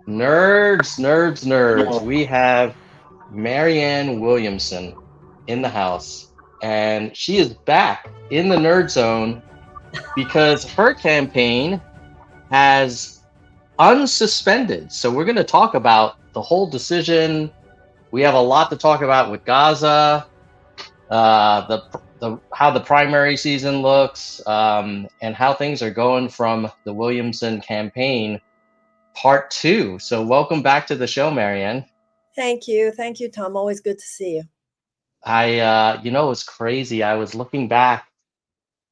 Nerds. We have Marianne Williamson in the house, and she is back in the nerd zone because her campaign has unsuspended. So we're going to talk about the whole decision. We have a lot to talk about with Gaza, the how the primary season looks, and how things are going from the Williamson campaign part two. So welcome back to the show, Marianne. Thank you. Thank you, Tom. Always good to see you. It was crazy. I was looking back.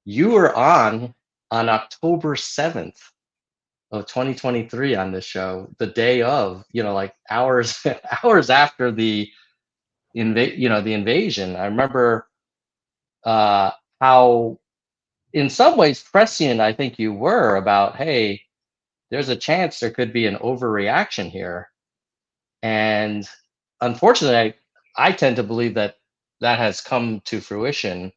You were on October 7th of 2023 on this show, the day of, like hours hours after the invasion. I remember uh, how, in some ways, prescient I think you were about, hey, there's a chance there could be an overreaction here, and unfortunately, I tend to believe that that has come to fruition.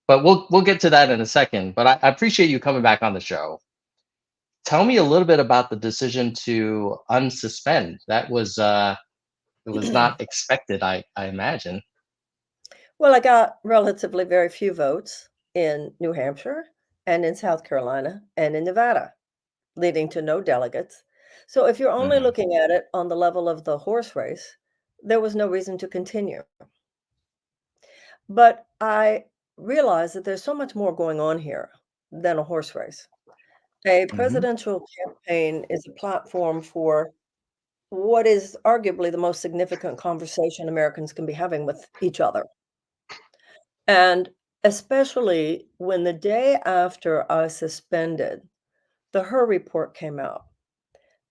But we'll get to that in a second. But I appreciate you coming back on the show. Tell me a little bit about the decision to unsuspend. That was it was not expected, I imagine. Well, I got relatively very few votes in New Hampshire and in South Carolina and in Nevada, leading to no delegates. So if you're only Hmm. looking at it on the level of the horse race, there was no reason to continue. But I realized that there's so much more going on here than a horse race. A Hmm. presidential campaign is a platform for what is arguably the most significant conversation Americans can be having with each other. And especially when the day after I suspended, the Her report came out.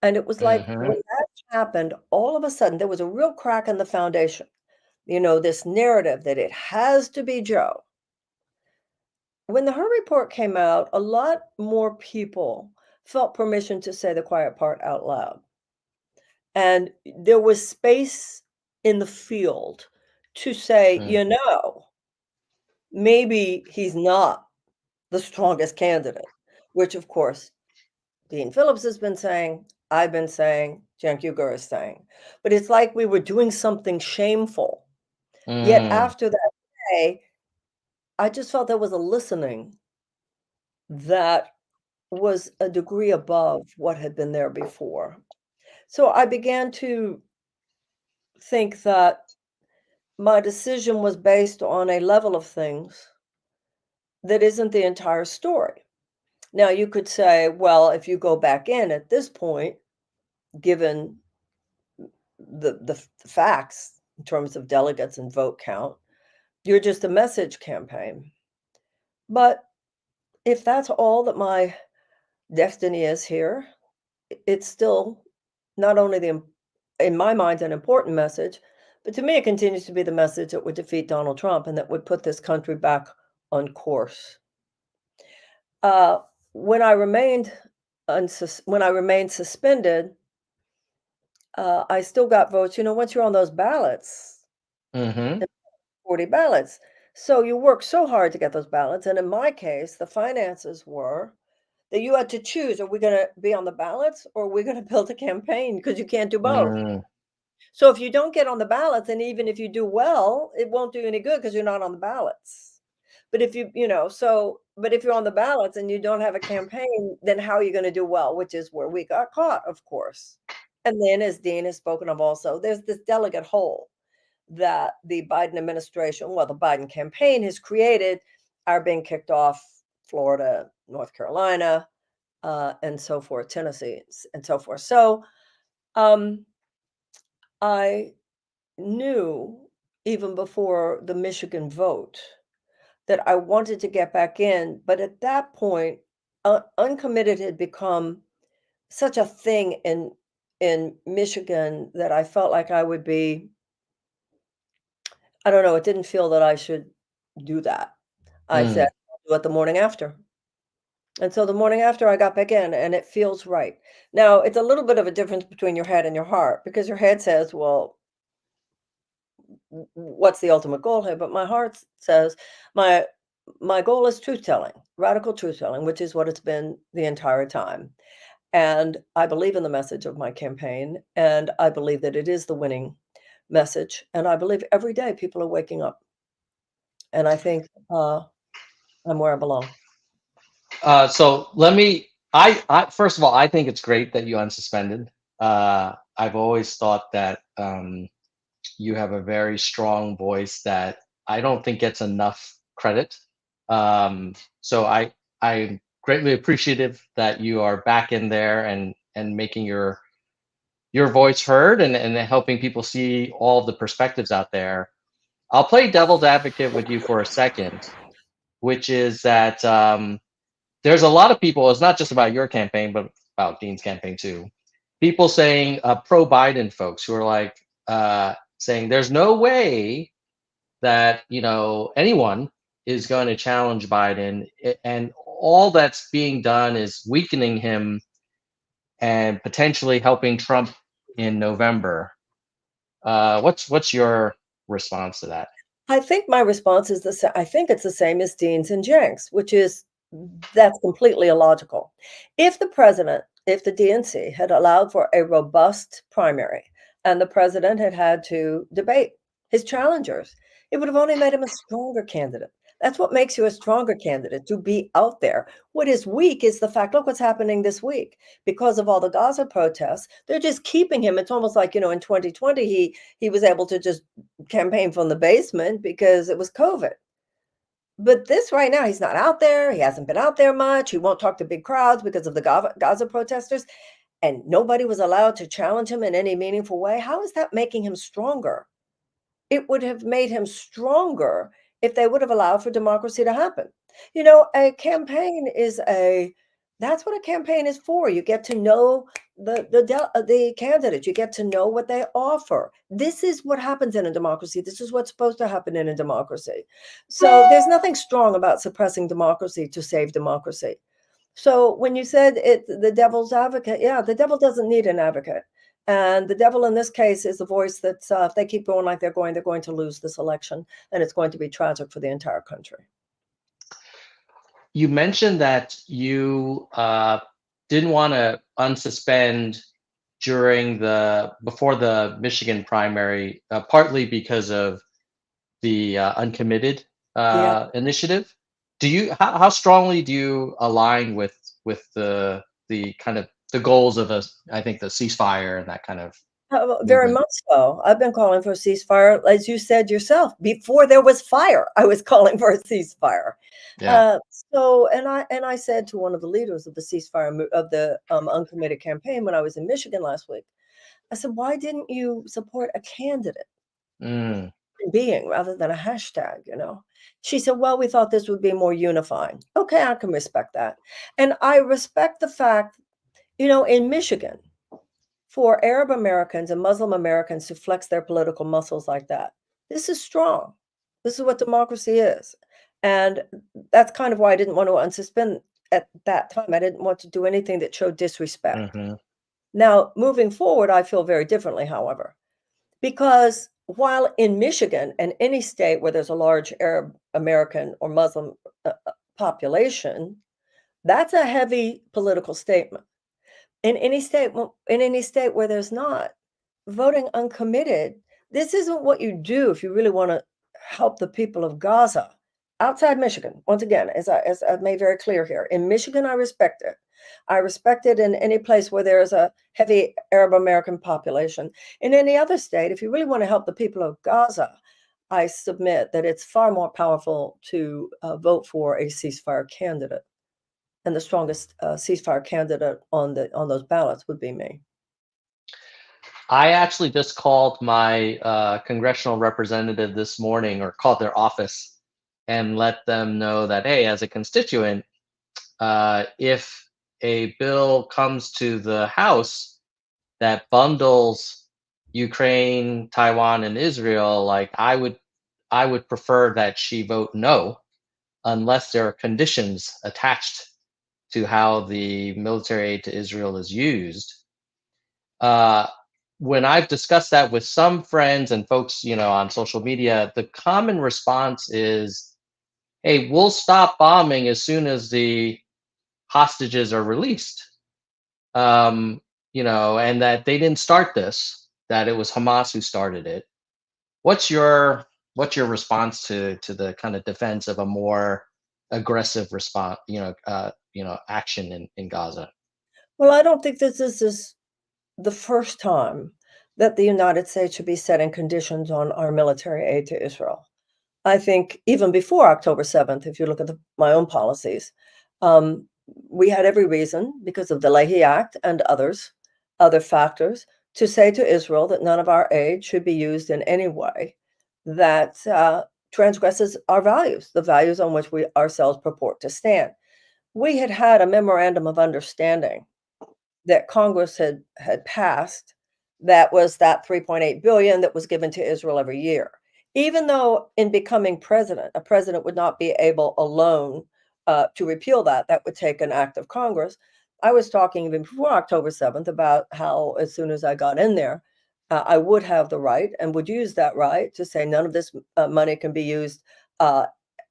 And it was like Hmm. when that happened, all of a sudden there was a real crack in the foundation. This narrative that it has to be Joe. When the Her report came out, a lot more people felt permission to say the quiet part out loud. And there was space in the field to say, maybe he's not the strongest candidate, which of course Dean Phillips has been saying, I've been saying, Cenk Uygur is saying. But it's like we were doing something shameful. Yet Mm. after that day, I just felt there was a listening that was a degree above what had been there before. So I began to think that my decision was based on a level of things that isn't the entire story. Now, you could say, well, if you go back in at this point, given the facts in terms of delegates and vote count, you're just a message campaign. But if that's all that my destiny is here, it's still not only in my mind, an important message, but to me, it continues to be the message that would defeat Donald Trump and that would put this country back on course. Uh, when I remained when I remained suspended, I still got votes. Once you're on those ballots, Hmm. 40 ballots. So you work so hard to get those ballots. And in my case, the finances were that you had to choose, are we going to be on the ballots or are we going to build a campaign? Because you can't do both. Mm. So if you don't get on the ballots, and even if you do well, it won't do any good because you're not on the ballots. But if but if you're on the ballots and you don't have a campaign, then how are you going to do well? Which is where we got caught, of course. And then, as Dean has spoken of also, there's this delegate hole that the Biden administration, well, the Biden campaign has created, are being kicked off Florida, North Carolina, and so forth, Tennessee, and so forth. So um, I knew even before the Michigan vote that I wanted to get back in. But at that point, uncommitted had become such a thing in Michigan that I felt like I would be, I don't know, it didn't feel that I should do that. I said, Mm. "I'll do it the morning after." And so the morning after I got back in and it feels right. Now, it's a little bit of a difference between your head and your heart because your head says, well, what's the ultimate goal here? But my heart says my my goal is truth telling, radical truth telling, which is what it's been the entire time. And I believe in the message of my campaign, and I believe that it is the winning message, and I believe every day people are waking up, and I think, I'm where I belong. So let me. First of all, I think it's great that you unsuspended. I've always thought that you have a very strong voice that I don't think gets enough credit. So I'm greatly appreciative that you are back in there and making your voice heard and helping people see all of the perspectives out there. I'll play devil's advocate with you for a second, which is that there's a lot of people. It's not just about your campaign, but about Dean's campaign too. People saying pro Biden folks who are like saying there's no way that anyone is going to challenge Biden, and all that's being done is weakening him and potentially helping Trump in November. What's your response to that? I think my response is I think it's the same as Dean's and Jenks, which is that's completely illogical. If the DNC had allowed for a robust primary and the president had had to debate his challengers, it would have only made him a stronger candidate. That's what makes you a stronger candidate, to be out there. What is weak is the fact, look what's happening this week. Because of all the Gaza protests, they're just keeping him. It's almost like, in 2020, he was able to just campaign from the basement because it was COVID. But this right now, he's not out there. He hasn't been out there much. He won't talk to big crowds because of the Gaza protesters. And nobody was allowed to challenge him in any meaningful way. How is that making him stronger? It would have made him stronger if they would have allowed for democracy to happen. A campaign is that's what a campaign is for. You get to know the candidate. You get to know what they offer. This is what happens in a democracy. This is what's supposed to happen in a democracy. So there's nothing strong about suppressing democracy to save democracy. So when you said it, the devil's advocate, yeah, the devil doesn't need an advocate. And the devil in this case is the voice that if they keep going like they're going to lose this election, and it's going to be tragic for the entire country. You mentioned that you didn't want to unsuspend before the Michigan primary, partly because of the uncommitted Yeah. initiative. How strongly do you align with the kind of the goals of I think the ceasefire and that kind of Very movement? much so. I've been calling for a ceasefire, as you said yourself. Before there was fire, I was calling for a ceasefire. Yeah. Uh, and I said to one of the leaders of the of the uncommitted campaign when I was in Michigan last week, I said, "Why didn't you support a candidate Mm, being rather than a hashtag?" She said, "Well, we thought this would be more unifying." Okay, I can respect that, and I respect the fact, in Michigan, for Arab Americans and Muslim Americans to flex their political muscles like that. This is strong. This is what democracy is. And that's kind of why I didn't want to unsuspend at that time. I didn't want to do anything that showed disrespect. hmm Now, moving forward, I feel very differently, however, because while in Michigan and any state where there's a large Arab American or Muslim population, that's a heavy political statement. In any state where there's not, voting uncommitted, this isn't what you do if you really wanna help the people of Gaza. Outside Michigan, once again, as I've made very clear here, in Michigan, I respect it. I respect it in any place where there is a heavy Arab American population. In any other state, if you really wanna help the people of Gaza, I submit that it's far more powerful to, vote for a ceasefire candidate, and the strongest, ceasefire candidate on those ballots would be me. I actually just called my congressional representative this morning, or called their office, and let them know that, hey, as a constituent, if a bill comes to the House that bundles Ukraine, Taiwan, and Israel, like I would prefer that she vote no, unless there are conditions attached to how the military aid to Israel is used. Uh, when I've discussed that with some friends and folks, on social media, the common response is, "Hey, we'll stop bombing as soon as the hostages are released." um, and that they didn't start this, that it was Hamas who started it. What's your response to the kind of defense of a more aggressive response, action in Gaza? Well, I don't think this is the first time that the United States should be setting conditions on our military aid to Israel. I think even before October 7th, if you look at my own policies, um, we had every reason, because of the Leahy Act and other factors, to say to Israel that none of our aid should be used in any way that transgresses our values, the values on which we ourselves purport to stand. We had had a memorandum of understanding that Congress had passed, that was that 3.8 billion that was given to Israel every year. Even though in becoming president, a president would not be able alone to repeal that, that would take an act of Congress. I was talking even before October 7th about how, as soon as I got in there, I would have the right and would use that right to say none of this money can be used uh,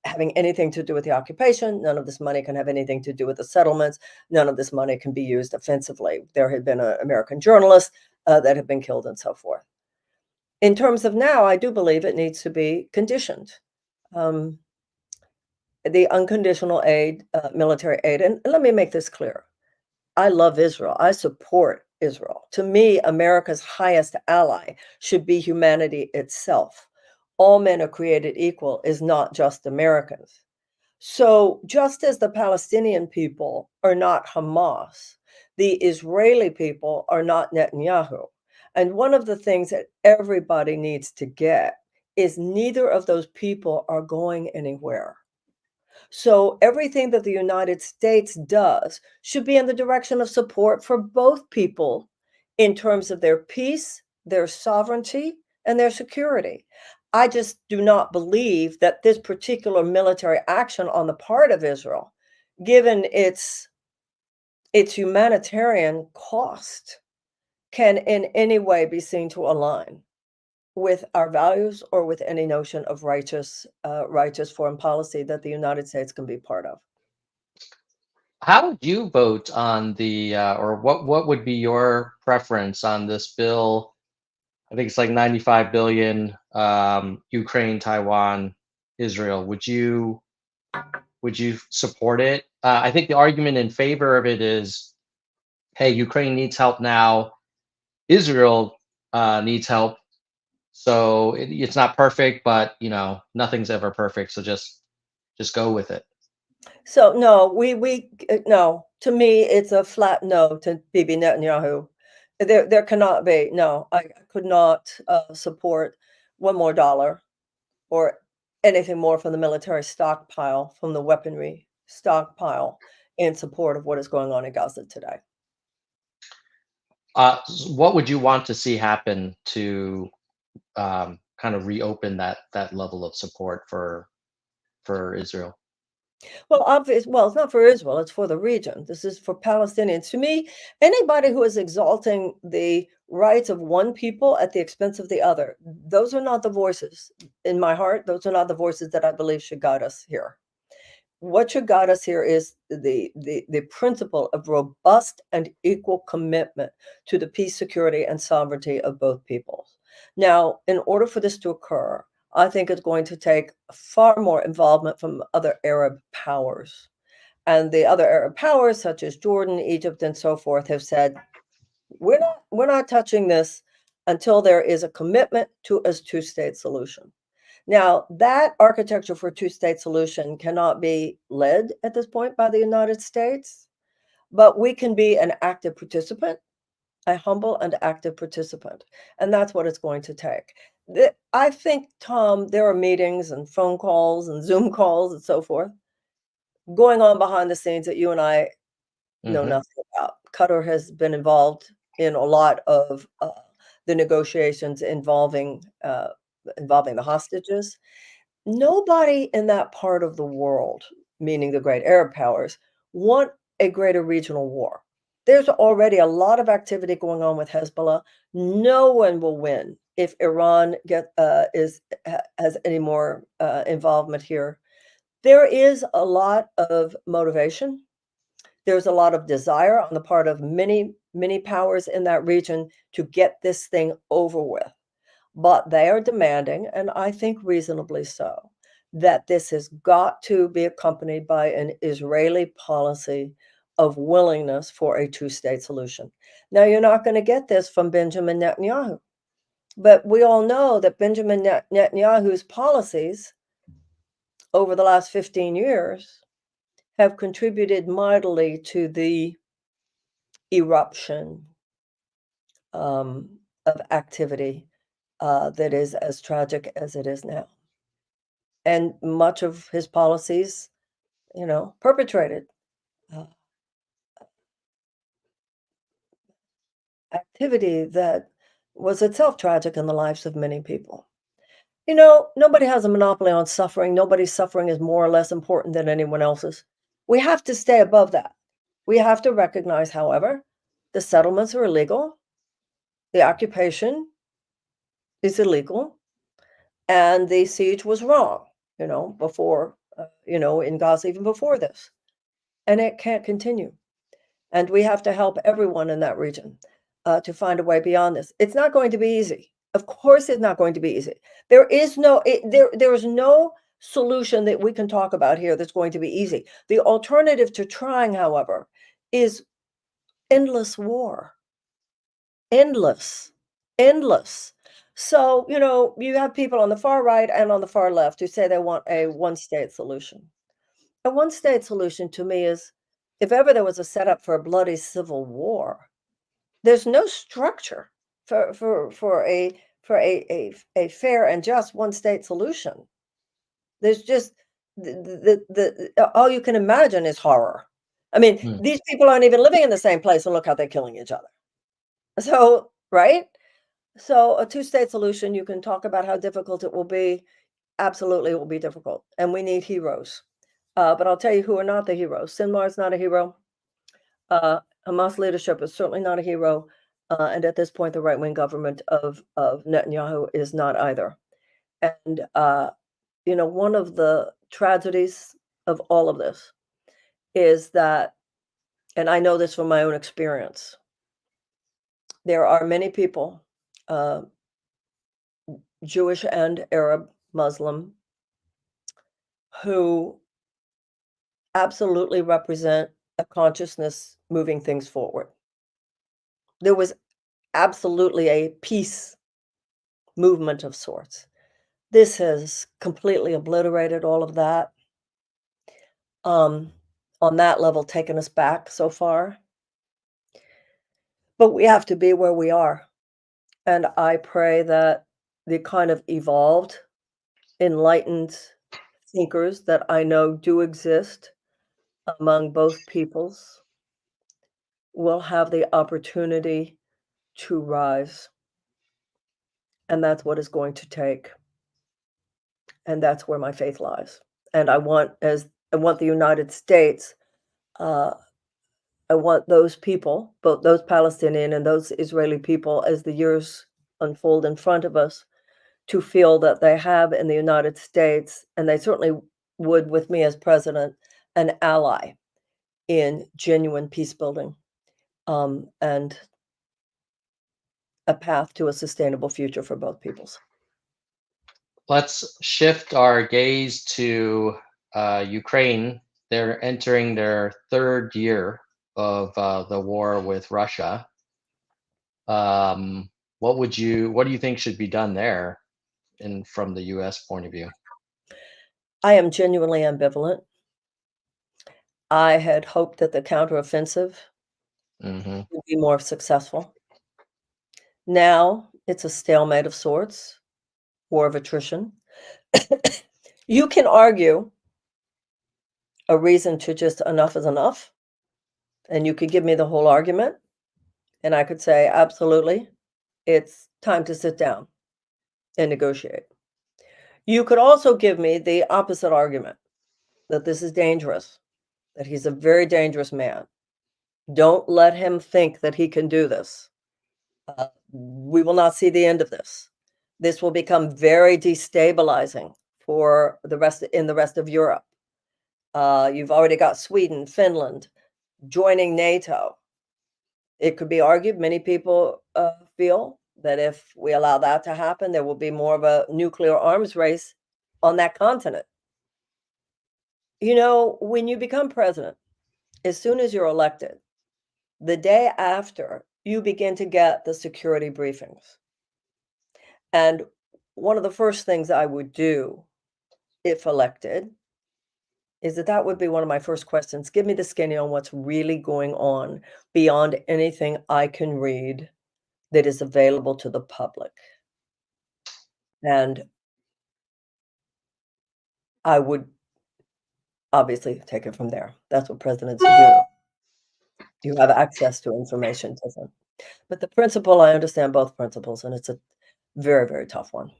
having anything to do with the occupation. None of this money can have anything to do with the settlements. None of this money can be used offensively. There had been an American journalist that had been killed and so forth. In terms of now, I do believe it needs to be conditioned. Um, the unconditional aid, military aid, and let me make this clear. I love Israel. I support Israel. To me, America's highest ally should be humanity itself. All men are created equal is not just Americans. So, just as the Palestinian people are not Hamas, the Israeli people are not Netanyahu. And one of the things that everybody needs to get is neither of those people are going anywhere. So, everything that the United States does should be in the direction of support for both people in terms of their peace, their sovereignty, and their security. I just do not believe that this particular military action on the part of Israel, given its humanitarian cost, can in any way be seen to align with our values or with any notion of righteous foreign policy that the United States can be part of. How would you vote on or what would be your preference on this bill? I think it's like 95 billion, Ukraine, Taiwan, Israel. Would you support it? I think the argument in favor of it is, hey, Ukraine needs help now. Israel needs help. So it's not perfect, but nothing's ever perfect. So just go with it. So no, we no. To me, it's a flat no to Bibi Netanyahu. There cannot be. No, I could not support one more dollar or anything more from the military stockpile, from the weaponry stockpile, in support of what is going on in Gaza today. What would you want to see happen to kind of reopen that level of support for Israel? Well, it's not for Israel, it's for the region. This is for Palestinians. To me, anybody who is exalting the rights of one people at the expense of the other, those are not the voices in my heart. Those are not the voices that I believe should guide us here. What should guide us here is the principle of robust and equal commitment to the peace, security, and sovereignty of both peoples. Now, in order for this to occur, I think it's going to take far more involvement from other Arab powers. And the other Arab powers, such as Jordan, Egypt, and so forth, have said, we're not touching this until there is a commitment to a two-state solution. Now, that architecture for a two-state solution cannot be led at this point by the United States, but we can be an active participant, a humble and active participant, and that's what it's going to take. I think, Tom, there are meetings and phone calls and Zoom calls and so forth going on behind the scenes that you and I know Hmm. nothing about. Qatar has been involved in a lot of the negotiations involving the hostages. Nobody in that part of the world, meaning the great Arab powers, want a greater regional war. There's already a lot of activity going on with Hezbollah. No one will win if Iran has any more involvement here. There is a lot of motivation. There's a lot of desire on the part of many, many powers in that region to get this thing over with. But they are demanding, and I think reasonably so, that this has got to be accompanied by an Israeli policy of willingness for a two-state solution. Now, you're not going to get this from Benjamin Netanyahu, but we all know that Benjamin Netanyahu's policies over the last 15 years have contributed mightily to the eruption of activity that is as tragic as it is now. And much of his policies, perpetrated uh, activity that was itself tragic in the lives of many people. Nobody has a monopoly on suffering. Nobody's suffering is more or less important than anyone else's. We have to stay above that. We have to recognize, however, the settlements are illegal, the occupation is illegal, and the siege was wrong, before, in Gaza, even before this. And it can't continue. And we have to help everyone in that region to find a way beyond this. It's not going to be easy. Of course, it's not going to be easy. There is no solution that we can talk about here that's going to be easy. The alternative to trying, however, is endless war. Endless, endless. So, you have people on the far right and on the far left who say they want a one-state solution. A one-state solution to me is if ever there was a setup for a bloody civil war, there's no structure for a fair and just one-state solution. There's just all you can imagine is horror. I mean, Hmm. these people aren't even living in the same place, and look how they're killing each other. So, right? So a two-state solution, you can talk about how difficult it will be. Absolutely, it will be difficult, and we need heroes. But I'll tell you who are not the heroes. Sinwar is not a hero. Hamas leadership is certainly not a hero. And at this point, the right-wing government of Netanyahu is not either. And, one of the tragedies of all of this is that, and I know this from my own experience, there are many people, uh, Jewish and Arab, Muslim, who absolutely represent a consciousness moving things forward. There was absolutely a peace movement of sorts. This has completely obliterated all of that. Um, on that level, taken us back so far. But we have to be where we are. And I pray that the kind of evolved, enlightened thinkers that I know do exist among both peoples will have the opportunity to rise. And that's what it's going to take. And that's where my faith lies. And I want the United States, uh, I want those people, both those Palestinian and those Israeli people, as the years unfold in front of us, to feel that they have in the United States, and they certainly would with me as president, an ally in genuine peace building, and a path to a sustainable future for both peoples. Let's shift our gaze to Ukraine. They're entering their third year of the war with Russia. What do you think should be done there, from the U.S. point of view? I am genuinely ambivalent. I had hoped that the counteroffensive Hmm. would be more successful. Now it's a stalemate of sorts, war of attrition. You can argue a reason to just enough is enough, and you could give me the whole argument, and I could say, absolutely, it's time to sit down and negotiate. You could also give me the opposite argument that this is dangerous, that he's a very dangerous man. Don't let him think that he can do this. We will not see the end of this. This will become very destabilizing for the rest of Europe. You've already got Sweden, Finland, joining NATO. It could be argued, many people feel that if we allow that to happen, there will be more of a nuclear arms race on that continent. You know, when you become president, as soon as you're elected, the day after, you begin to get the security briefings. And one of the first things I would do if elected is that would be one of my first questions. Give me the skinny on what's really going on beyond anything I can read that is available to the public. And I would obviously take it from there. That's what presidents do. You have access to information, doesn't. But the principle, I understand both principles, and it's a very, very tough one.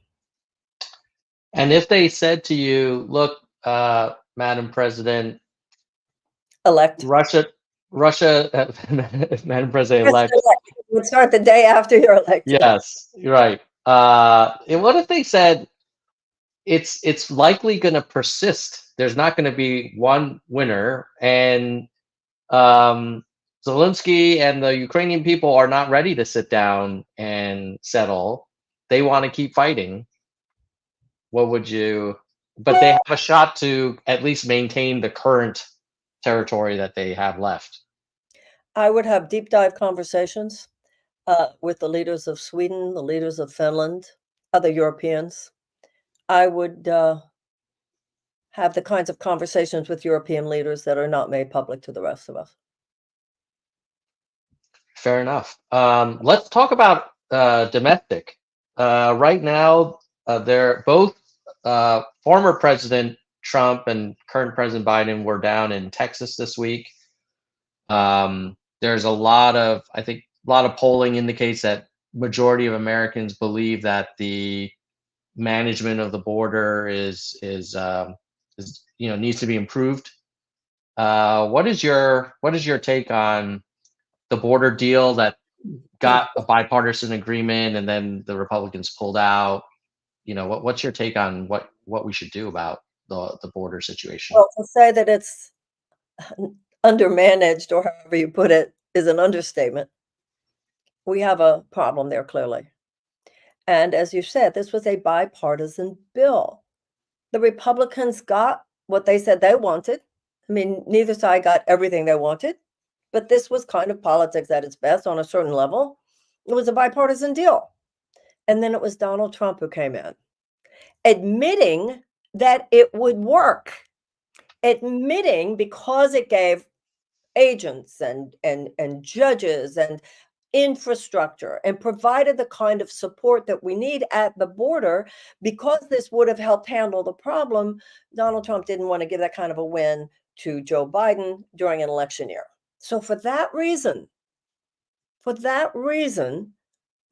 And if they said to you, look, Madam President, Elect. Russia, Madam President-elect, It would start the day after you're elected. yes, you're right. And what if they said it's likely going to persist? There's not going to be one winner, and Zelensky and the Ukrainian people are not ready to sit down and settle. They want to keep fighting. What would you? But they have a shot to at least maintain the current territory that they have left. I would have deep dive conversations with the leaders of Sweden, the leaders of Finland, other Europeans. I would have the kinds of conversations with European leaders that are not made public to the rest of us. Fair enough. Let's talk about domestic. Right now, they're both former President Trump and current President Biden were down in Texas this week. There's a lot of, I think, a lot of polling indicates that majority of Americans believe that the management of the border is needs to be improved. What is your take on the border deal that got a bipartisan agreement and then the Republicans pulled out? What's your take on what we should do about the border situation? Well, to say that it's undermanaged, or however you put it, is an understatement. We have a problem there, clearly. And as you said, this was a bipartisan bill. The Republicans got what they said they wanted. I mean, neither side got everything they wanted, but this was kind of politics at its best on a certain level. It was a bipartisan deal. And then it was Donald Trump who came in, admitting that it would work, admitting because it gave agents and judges and infrastructure and provided the kind of support that we need at the border, because this would have helped handle the problem. Donald Trump didn't want to give that kind of a win to Joe Biden during an election year. So for that reason,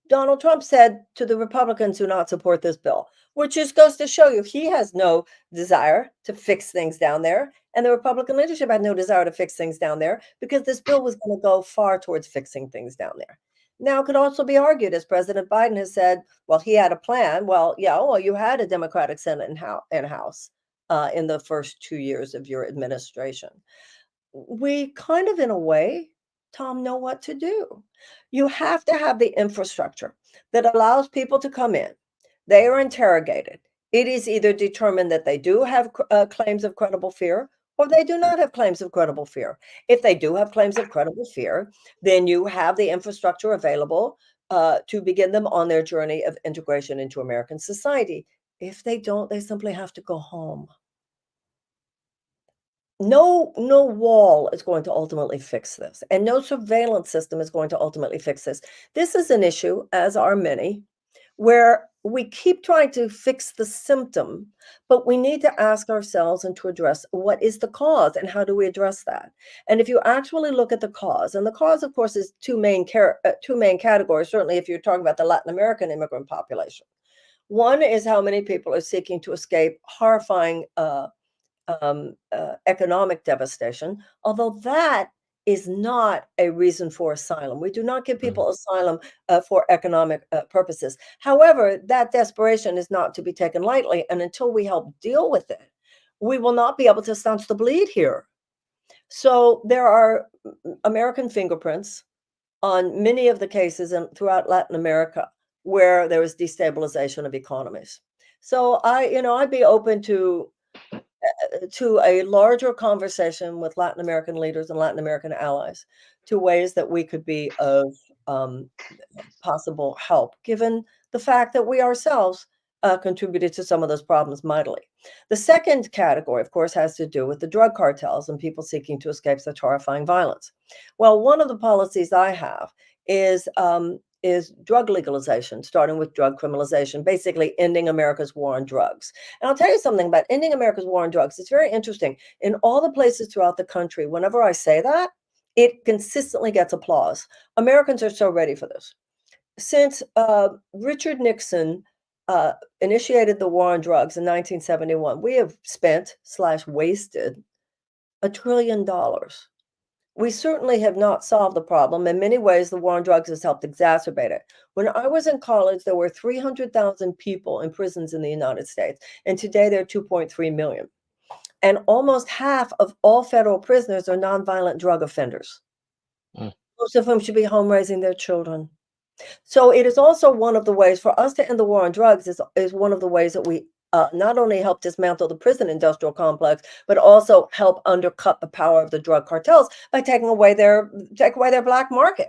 Donald Trump said to the Republicans, do not support this bill, which just goes to show you he has no desire to fix things down there. And the Republican leadership had no desire to fix things down there, because this bill was going to go far towards fixing things down there. Now, it could also be argued, as President Biden has said, well, he had a plan. Well, yeah, well, you had a Democratic Senate and House in the first 2 years of your administration. We kind of, in a way, Tom, know what to do. You have to have the infrastructure that allows people to come in. They are interrogated. It is either determined that they do have claims of credible fear, or they do not have claims of credible fear. If they do have claims of credible fear, then you have the infrastructure available to begin them on their journey of integration into American society. If they don't, they simply have to go home. No wall is going to ultimately fix this, and no surveillance system is going to ultimately fix this. This is an issue, as are many, where we keep trying to fix the symptom, but we need to ask ourselves and to address what is the cause and how do we address that. And if you actually look at the cause, and the cause, of course, is two main categories, certainly if you're talking about the Latin American immigrant population. One is how many people are seeking to escape horrifying economic devastation, although that is not a reason for asylum. We do not give people asylum for economic purposes. However, that desperation is not to be taken lightly, and until we help deal with it, we will not be able to staunch the bleed here. So there are American fingerprints on many of the cases throughout Latin America where there was destabilization of economies. So I'd be open to a larger conversation with Latin American leaders and Latin American allies to ways that we could be of um, possible help, given the fact that we ourselves contributed to some of those problems mightily. The second category, of course, has to do with the drug cartels and people seeking to escape such horrifying violence. Well, one of the policies I have is drug legalization, starting with drug criminalization, basically ending America's war on drugs. And I'll tell you something about ending America's war on drugs. It's very interesting. In all the places throughout the country, whenever I say that, it consistently gets applause. Americans are so ready for this. Since Richard Nixon initiated the war on drugs in 1971, we have spent slash wasted $1 trillion. We certainly have not solved the problem. In many ways, the war on drugs has helped exacerbate it. When I was in college, there were 300,000 people in prisons in the United States, and today there are 2.3 million. And almost half of all federal prisoners are nonviolent drug offenders, Mm. most of whom should be home raising their children. So it is also one of the ways for us to end the war on drugs is one of the ways that we not only help dismantle the prison industrial complex, but also help undercut the power of the drug cartels by take away their black market.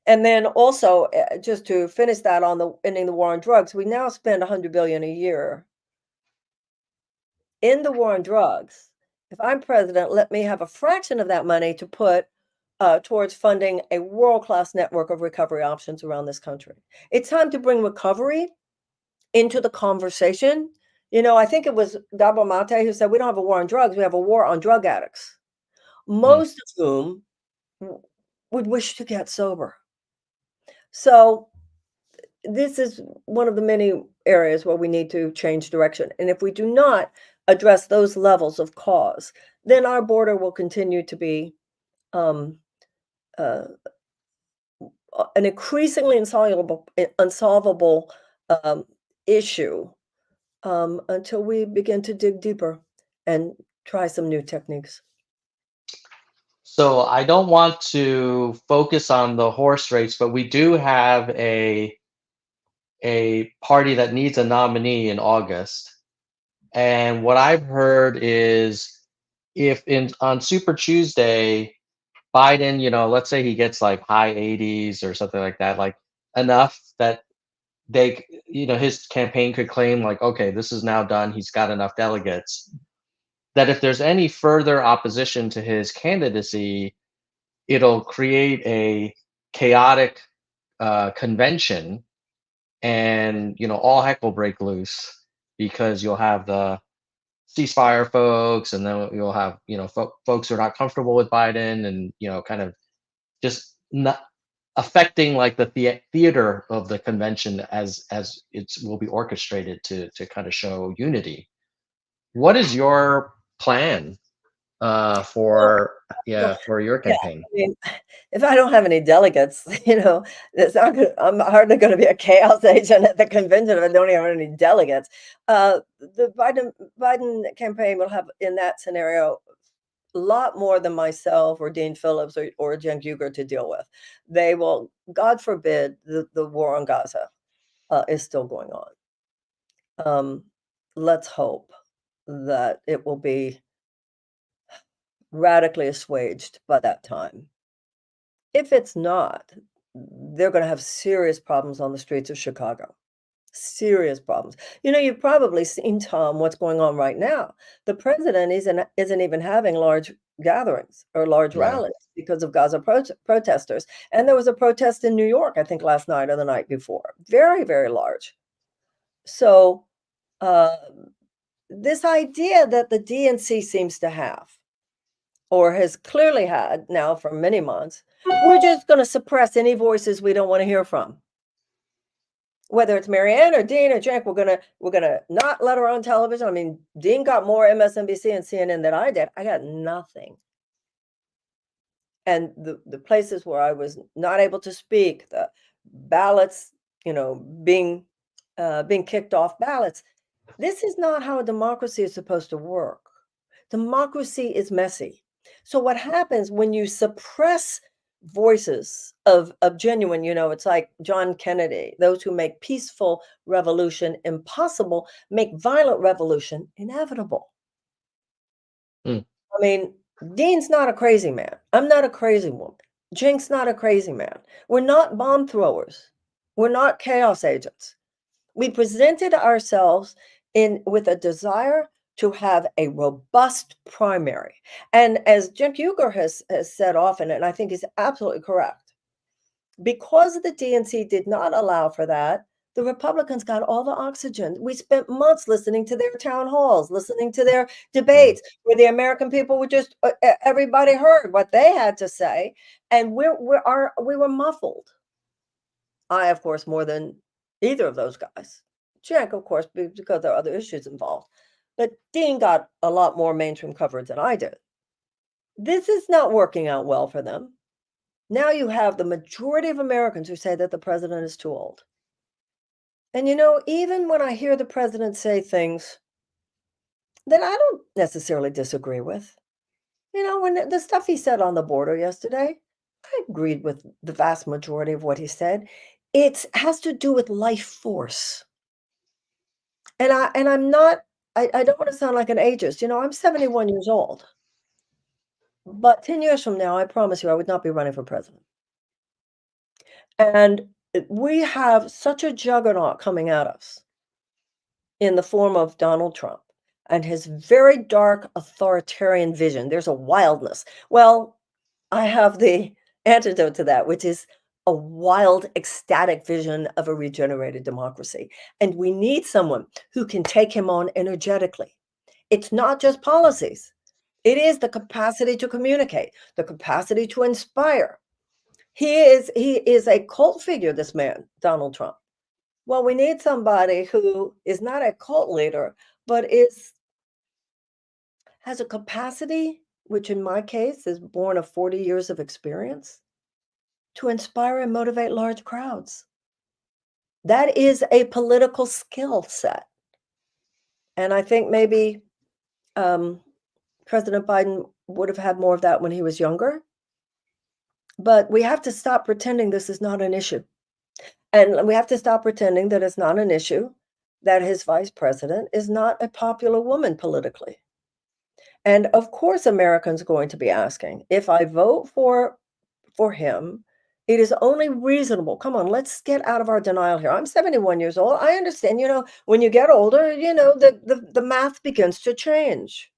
And then also, just to finish that on the ending the war on drugs, we now spend 100 billion a year in the war on drugs. If I'm president, let me have a fraction of that money to put towards funding a world-class network of recovery options around this country. It's time to bring recovery into the conversation. I think it was Gabor Mate who said, we don't have a war on drugs, we have a war on drug addicts, Mm. most of whom would wish to get sober. So this is one of the many areas where we need to change direction. And if we do not address those levels of cause, then our border will continue to be um, uh, an increasingly unsolvable um, issue until we begin to dig deeper and try some new techniques. So I don't want to focus on the horse race, but we do have a party that needs a nominee in August. And what I've heard is if in on Super Tuesday, Biden, let's say he gets like high 80s or something like that, like enough that his campaign could claim like, okay, this is now done. He's got enough delegates that if there's any further opposition to his candidacy, it'll create a chaotic convention, and all heck will break loose because you'll have the ceasefire folks, and then you'll have folks who are not comfortable with Biden, and kind of just not affecting like the theater of the convention as it will be orchestrated to kind of show unity. What is your plan Well, for uh, for your yeah, campaign? I mean, if I don't have any delegates, I'm hardly going to be a chaos agent at the convention if I don't have any delegates. The Biden campaign will have, in that scenario, a lot more than myself or Dean Phillips or Jen Huger to deal with. They will, God forbid, the war on Gaza is still going on. Let's hope that it will be radically assuaged by that time. If it's not, they're going to have serious problems on the streets of Chicago. Serious problems. You've probably seen, Tom, what's going on right now. The president isn't even having large gatherings or large Yeah. rallies because of Gaza protesters. And there was a protest in New York, I think last night or the night before. Very, very large. So uh, this idea that the DNC seems to have, or has clearly had now for many months, we're just going to suppress any voices we don't want to hear from. Whether it's Marianne or Dean or Jack, we're gonna not let her on television. I mean, Dean got more MSNBC and CNN than I did. I got nothing. And the places where I was not able to speak, the ballots, being kicked off ballots. This is not how a democracy is supposed to work. Democracy is messy. So what happens when you suppress voices of genuine, it's like John Kennedy, those who make peaceful revolution impossible, make violent revolution inevitable. Mm, I mean, Dean's not a crazy man. I'm not a crazy woman. Jink's not a crazy man. We're not bomb throwers. We're not chaos agents. We presented ourselves in with a desire to have a robust primary. And as Jim Huger has said often, and I think is absolutely correct, because the DNC did not allow for that, the Republicans got all the oxygen. We spent months listening to their town halls, listening to their mm, debates, where the American people were just everybody heard what they had to say, and we were muffled. I, of course, more than either of those guys. Jack, of course, because there are other issues involved. But Dean got a lot more mainstream coverage than I did. This is not working out well for them. Now you have the majority of Americans who say that the president is too old. And even when I hear the president say things that I don't necessarily disagree with, when the stuff he said on the border yesterday, I agreed with the vast majority of what he said. It has to do with life force. I'm not I don't wanna sound like an ageist, I'm 71 years old, but 10 years from now, I promise you I would not be running for president. And we have such a juggernaut coming at us in the form of Donald Trump and his very dark authoritarian vision. There's a wildness. Well, I have the antidote to that, which is a wild, ecstatic vision of a regenerated democracy. And we need someone who can take him on energetically. It's not just policies. It is the capacity to communicate, the capacity to inspire. He is a cult figure, this man, Donald Trump. Well, we need somebody who is not a cult leader, but has a capacity, which in my case is born of 40 years of experience, to inspire and motivate large crowds. That is a political skill set. And I think maybe um, President Biden would have had more of that when he was younger. But we have to stop pretending this is not an issue. And we have to stop pretending that it's not an issue, that his vice president is not a popular woman politically. And of course, Americans are going to be asking, if I vote for him, it is only reasonable. Come on, let's get out of our denial here. I'm 71 years old. I understand, when you get older, the math begins to change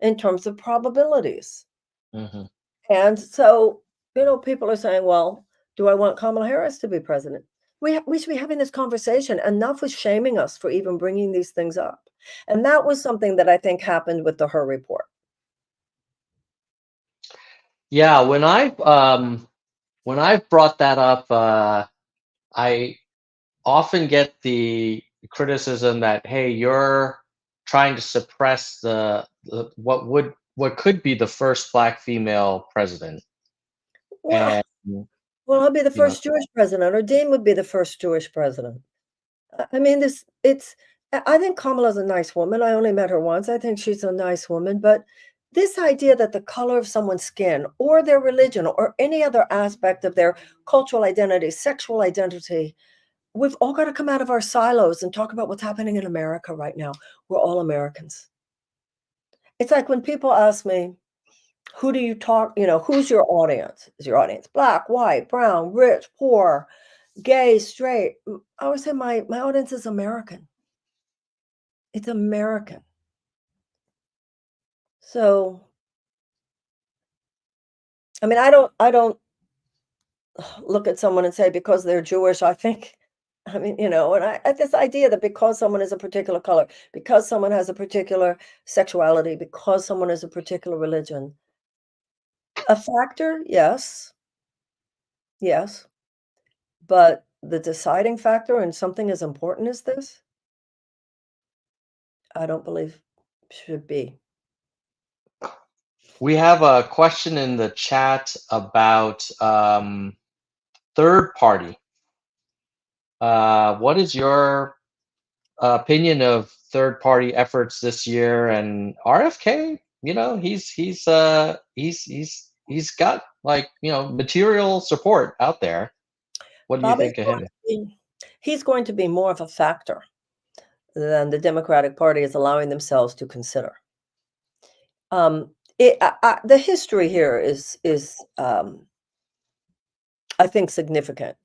in terms of probabilities. mhm. And so, people are saying, well, do I want Kamala Harris to be president? We should be having this conversation. Enough with shaming us for even bringing these things up. And that was something that I think happened with the Her report. Yeah, when I've brought that up, I often get the criticism that, hey, you're trying to suppress what could be the first black female president. Well, And well, I'll be the you know, first Jewish president, or Dean would be the first Jewish president. I mean, I think Kamala's a nice woman. I only met her once. I think she's a nice woman. But this idea that the color of someone's skin or their religion or any other aspect of their cultural identity, sexual identity, we've all got to come out of our silos and talk about what's happening in America right now. We're all Americans. It's like when people ask me, who do you talk, who's your audience? Is your audience black, white, brown, rich, poor, gay, straight? I always say my audience is American. It's American. So, I mean, I don't look at someone and say because they're Jewish, I mean, and this idea that because someone is a particular color, because someone has a particular sexuality, because someone is a particular religion, a factor, yes, yes, but the deciding factor in something as important as this, I don't believe should be. we have a question in the chat about third party. What is your opinion of third party efforts this year? And RFK, he's got, like, material support out there. What do you Bobby's think of going him? to be he's going to be more of a factor than the Democratic Party is allowing themselves to consider. The history here is I think, significant.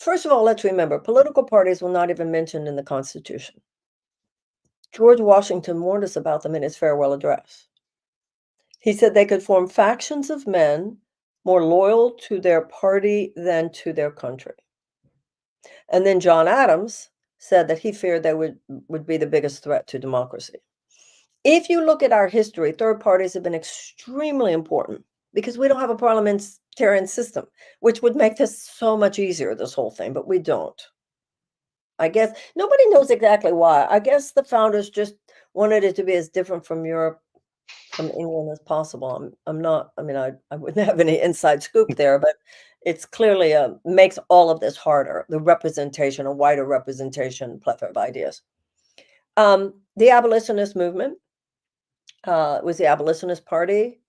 First of all, let's remember, political parties were not even mentioned in the Constitution. George Washington warned us about them in his farewell address. He said they could form factions of men more loyal to their party than to their country. And then John Adams said that he feared they would be the biggest threat to democracy. If you look at our history, third parties have been extremely important because we don't have a parliamentarian system, which would make this so much easier, this whole thing, but we don't. I guess nobody knows exactly why. I guess the founders just wanted it to be as different from Europe, from England as possible. I'm not, I mean, I wouldn't have any inside scoop there, but it's clearly makes all of this harder. The representation, a wider representation, plethora of ideas. The abolitionist movement was the abolitionist party.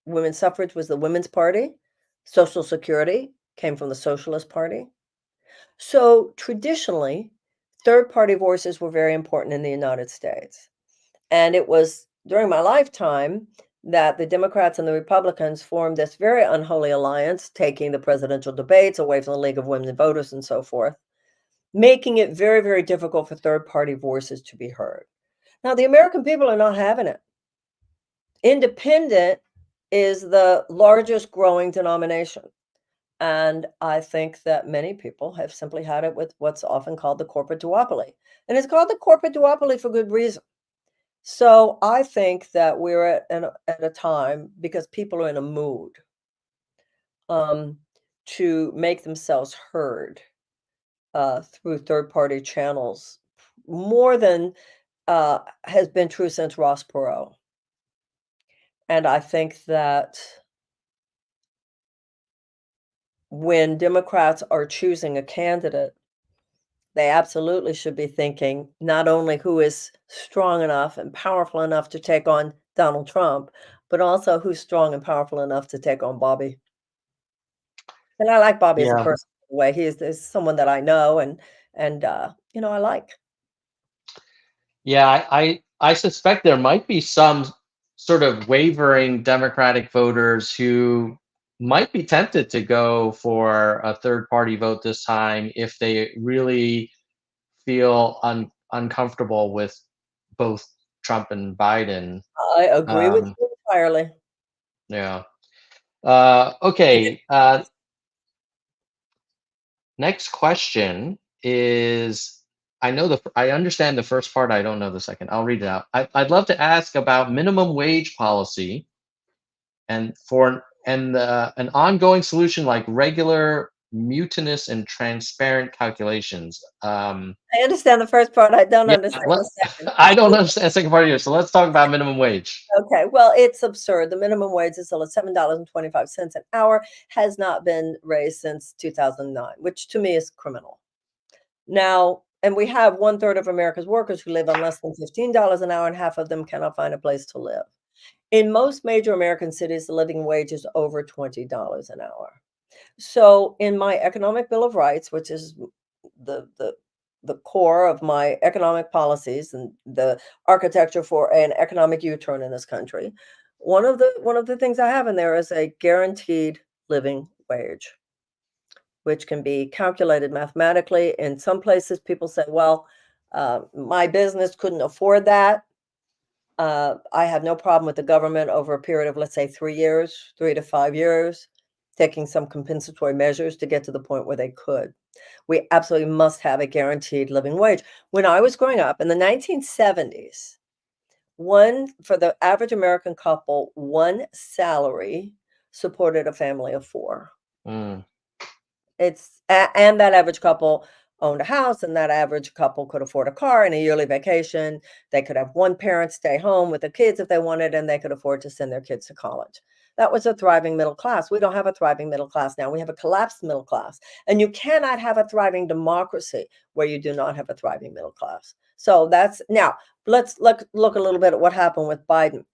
Women's suffrage was the women's party. Social Security came from the Socialist Party. So traditionally, third party voices were very important in the United States. And it was during my lifetime that the Democrats and the Republicans formed this very unholy alliance, taking the presidential debates away from the League of Women Voters and so forth, making it very, very difficult for third party voices to be heard. Now, the American people are not having it. Independent is the largest growing denomination. And I think that many people have simply had it with what's often called the corporate duopoly. And it's called the corporate duopoly for good reason. So I think that we're at a time, because people are in a mood um, to make themselves heard through third-party channels more than has been true since Ross Perot. And I think that when Democrats are choosing a candidate, they absolutely should be thinking not only who is strong enough and powerful enough to take on Donald Trump, but also who's strong and powerful enough to take on Bobby. And I like Bobby as a Yeah. person, by the way. He is someone that I know and I like. Yeah, I suspect there might be some sort of wavering Democratic voters who might be tempted to go for a third party vote this time if they really feel uncomfortable with both Trump and Biden. I agree with Um, you entirely. yeah. And Okay. Next question is, I understand the first part. I don't know the second. I'll read it out. I'd love to ask about minimum wage policy and an ongoing solution like regular, mutinous, and transparent calculations. I understand the first part, I don't Yeah, understand the second. I don't understand the second part either. So let's talk about minimum wage. Okay, well, it's absurd. The minimum wage is still at $7.25 an hour, has not been raised since 2009, which to me is criminal. Now, and we have one-third of America's workers who live on less than $15 an hour, and half of them cannot find a place to live. In most major American cities, the living wage is over $20 an hour. So in my Economic Bill of Rights, which is the the the core of my economic policies and the architecture for an economic U-turn in this country, one of the things I have in there is a guaranteed living wage, which can be calculated mathematically. In some places, people say, well, my business couldn't afford that. I have no problem with the government over a period of, let's say, 3 years, 3 to 5 years, taking some compensatory measures to get to the point where they could. We absolutely must have a guaranteed living wage. When I was growing up in the 1970s, for the average American couple, one salary supported a family of four. Mm, And that average couple owned a house, and that average couple could afford a car and a yearly vacation. They could have one parent stay home with the kids if they wanted, and they could afford to send their kids to college. That was a thriving middle class. We don't have a thriving middle class now. We have a collapsed middle class. And you cannot have a thriving democracy where you do not have a thriving middle class. So that's now let's look a little bit at what happened with Biden.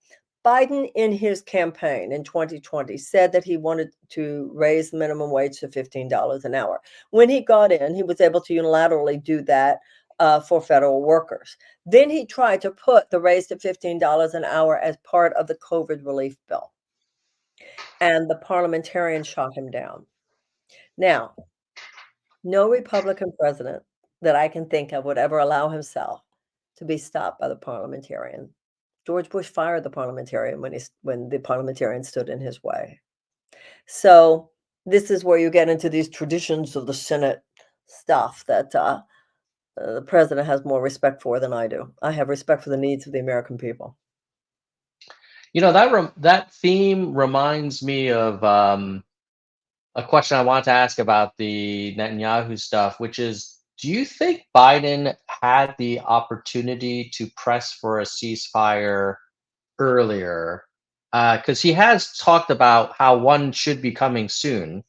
Biden, in his campaign in 2020, said that he wanted to raise the minimum wage to $15 an hour. When he got in, he was able to unilaterally do that for federal workers. Then he tried to put the raise to $15 an hour as part of the COVID relief bill, and the parliamentarians shot him down. Now, no Republican president that I can think of would ever allow himself to be stopped by the parliamentarian. George Bush fired the parliamentarian when the parliamentarian stood in his way. So this is where you get into these traditions of the Senate stuff that the president has more respect for than I do. I have respect for the needs of the American people. That theme reminds me of a question I want to ask about the Netanyahu stuff, which is, do you think Biden had the opportunity to press for a ceasefire earlier? Because he has talked about how one should be coming soon.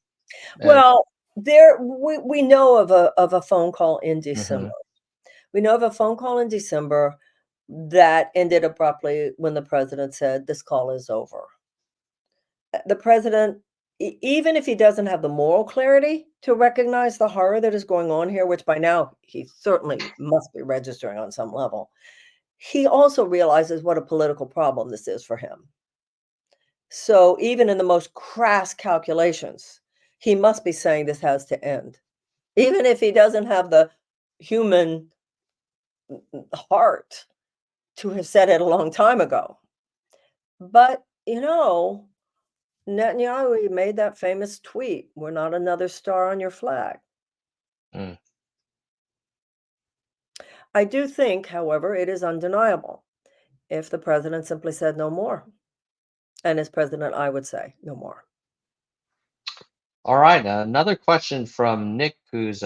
Uh, Well, we know of a phone call in December. mhm. We know of a phone call in December that ended abruptly when the president said, "This call is over." The president, even if he doesn't have the moral clarity to recognize the horror that is going on here, which by now he certainly must be registering on some level, he also realizes what a political problem this is for him. So even in the most crass calculations, he must be saying this has to end. Even if he doesn't have the human heart to have said it a long time ago. But, Netanyahu made that famous tweet, "We're not another star on your flag." Mm. I do think, however, it is undeniable if the president simply said no more. And as president, I would say no more. All right, another question from Nick, who's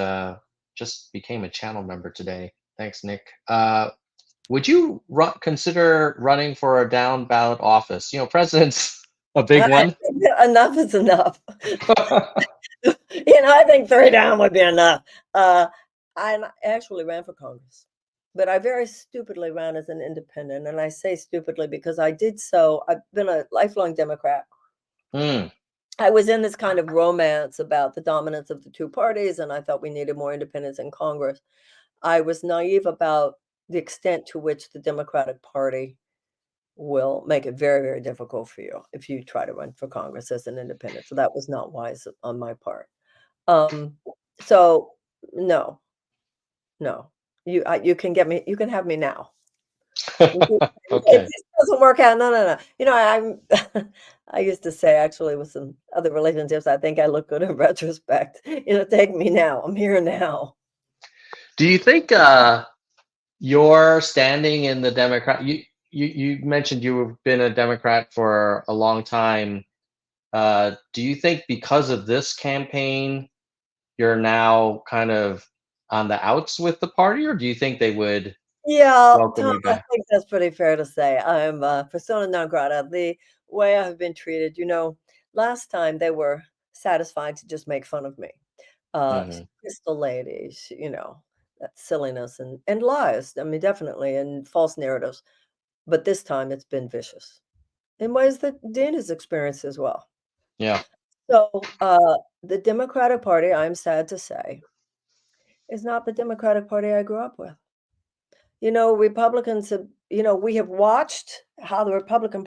just became a channel member today. Thanks, Nick. Would you consider running for a down ballot office? President's a big I one. think that enough is enough. I think 3 down would be enough. I actually ran for Congress, but I very stupidly ran as an independent, and I say stupidly because I did so. I've been a lifelong Democrat. Mm, I was in this kind of romance about the dominance of the 2 parties, and I thought we needed more independence in Congress. I was naive about the extent to which the Democratic Party will make it very, very difficult for you if you try to run for Congress as an independent. So that was not wise on my part. Um, so no, no, you can get me, you can have me now. If okay. this doesn't work out, no, no, no. I used to say actually with some other relationships, I think I look good in retrospect. Take me now. I'm here now. Do you think your standing in the Democrat? You mentioned you've been a Democrat for a long time. Do you think because of this campaign, you're now kind of on the outs with the party, or do you think they would Yeah, welcome Tom, you I back? think that's pretty fair to say. I'm persona non grata. The way I've been treated, last time they were satisfied to just make fun of me. Hmm. Crystal ladies, that silliness and lies. I mean, definitely, and false narratives. But this time it's been vicious in ways that Dan has experienced as well. Yeah. So, the Democratic Party, I'm sad to say, is not the Democratic Party I grew up with. Republicans have, we have watched how the Republican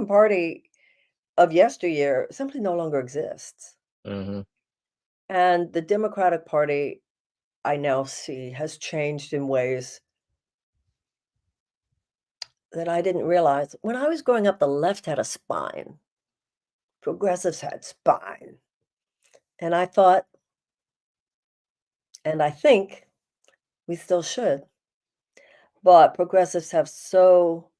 Party of yesteryear simply no longer exists. Hmm. And the Democratic Party, I now see, has changed in ways that I didn't realize. When I was growing up, the left had a spine, progressives had spine. And I thought, and I think we still should, but progressives have so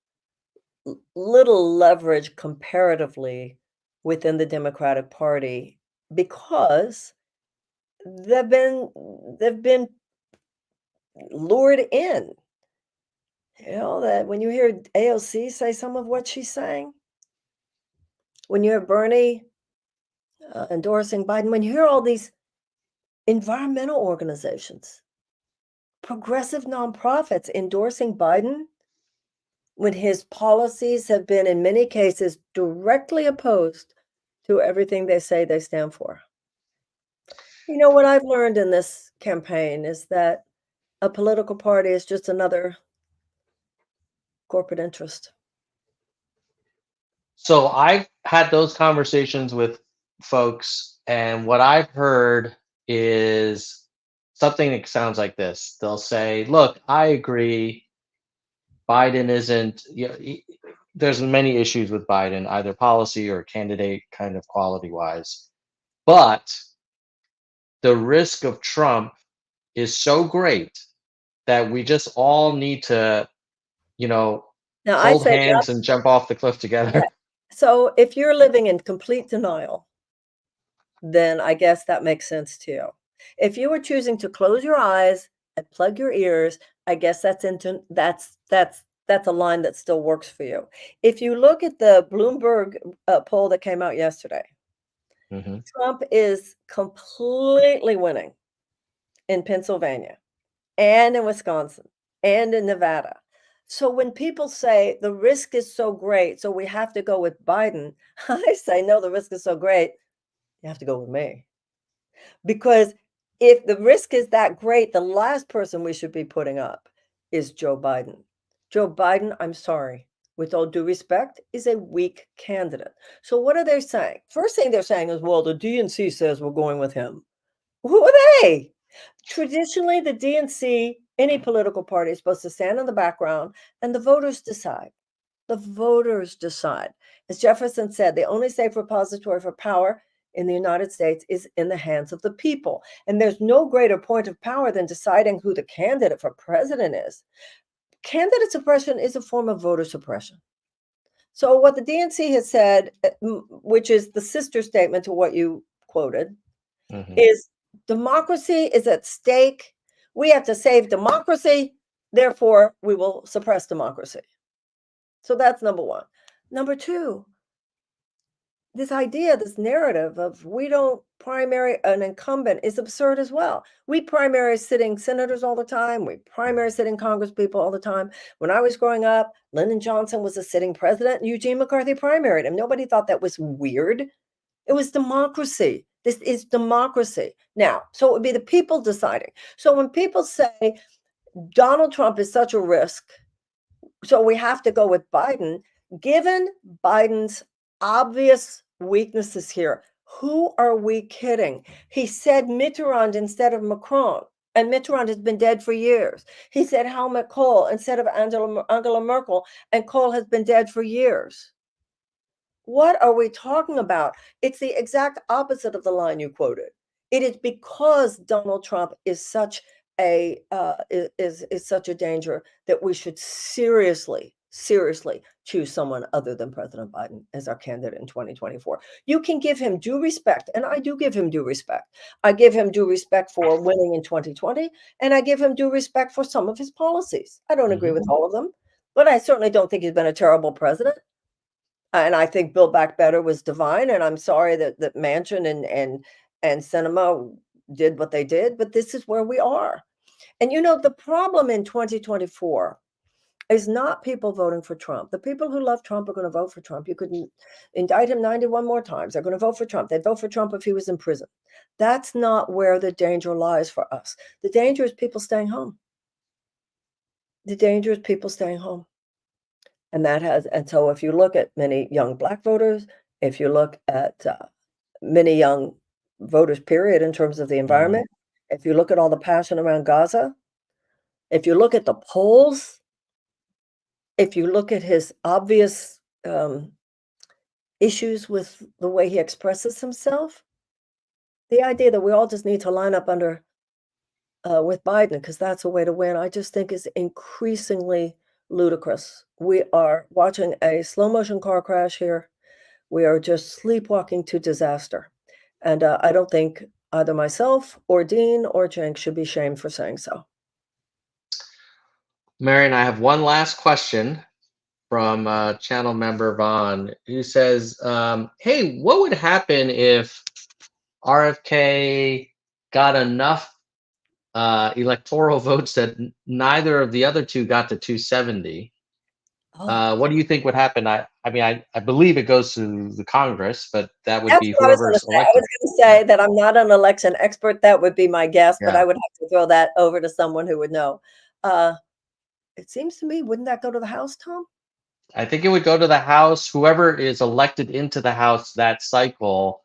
little leverage comparatively within the Democratic Party because they've been they've been lured in. That when you hear AOC say some of what she's saying, when you hear Bernie endorsing Biden, when you hear all these environmental organizations, progressive nonprofits endorsing Biden, when his policies have been, in many cases, directly opposed to everything they say they stand for. You know, what I've learned in this campaign is that a political party is just another corporate interest. So I've had those conversations with folks, and what I've heard is something that sounds like this. They'll say, "Look, I agree. Biden isn't. There's many issues with Biden, either policy or candidate kind of quality wise, but the risk of Trump is so great that we just all need to, you know, Now I hold say hands that's and jump off the cliff yeah. together." So if you're living in complete denial, then I guess that makes sense to you. If you were choosing to close your eyes and plug your ears, I guess that's a line that still works for you. If you look at the Bloomberg poll that came out yesterday, Hmm. Trump is completely winning in Pennsylvania and in Wisconsin and in Nevada. So when people say the risk is so great, so we have to go with Biden, I say no, the risk is so great, you have to go with me. Because if the risk is that great, the last person we should be putting up is Joe Biden. Joe Biden, I'm sorry, with all due respect, is a weak candidate. So what are they saying? First thing they're saying is, well, the DNC says we're going with him. Who are they? Traditionally, the DNC, any political party, is supposed to stand in the background and the voters decide. The voters decide. As Jefferson said, the only safe repository for power in the United States is in the hands of the people. And there's no greater point of power than deciding who the candidate for president is. Candidate suppression is a form of voter suppression. So, what the DNC has said, which is the sister statement to what you quoted, Hmm. is democracy is at stake. We have to save democracy. Therefore, we will suppress democracy. So that's number one. Number two, this idea, this narrative of we don't primary an incumbent is absurd as well. We primary sitting senators all the time. We primary sitting congresspeople all the time. When I was growing up, Lyndon Johnson was a sitting president and Eugene McCarthy primaried him. Nobody thought that was weird. It was democracy. This is democracy. Now, so it would be the people deciding. So when people say Donald Trump is such a risk, so we have to go with Biden, given Biden's obvious weaknesses here, who are we kidding? He said Mitterrand instead of Macron, and Mitterrand has been dead for years. He said Helmut Kohl instead of Angela Merkel, and Kohl has been dead for years. What are we talking about? It's the exact opposite of the line you quoted. It is because Donald Trump is such a is such a danger that we should seriously choose someone other than President Biden as our candidate in 2024. You can give him due respect, and I do give him due respect. I give him due respect for winning in 2020, and I give him due respect for some of his policies. I don't agree Hmm. with all of them, but I certainly don't think he's been a terrible president. And I think Build Back Better was divine, and I'm sorry that Manchin and Sinema did what they did, but this is where we are. And you know, the problem in 2024 is not people voting for Trump. The people who love Trump are going to vote for Trump. You could indict him 91 more times. They're going to vote for Trump. They'd vote for Trump if he was in prison. That's not where the danger lies for us. The danger is people staying home. The danger is people staying home. And so if you look at many young Black voters, if you look at many young voters, period, in terms of the Hmm. environment, if you look at all the passion around Gaza, if you look at the polls, if you look at his obvious issues with the way he expresses himself, the idea that we all just need to line up under with Biden because that's a way to win, I just think is increasingly ludicrous. We are watching a slow motion car crash here. We are just sleepwalking to disaster. And I don't think either myself or Dean or Cenk should be shamed for saying so. Marion, I have one last question from channel member Vaughn, who says, "Hey, what would happen if RFK got enough electoral votes that neither of the other two got to 270? Oh, What do you think would happen? I mean, I believe it goes to the Congress, but that would that's be what I was gonna whoever's say. I elected. was gonna Yeah, say that I'm not an election expert, that would be my guess, but yeah. I would have to throw that over to someone who would know. Uh, it seems to me, wouldn't that go to the House, Tom? I think it would go to the House, whoever is elected into the House that cycle.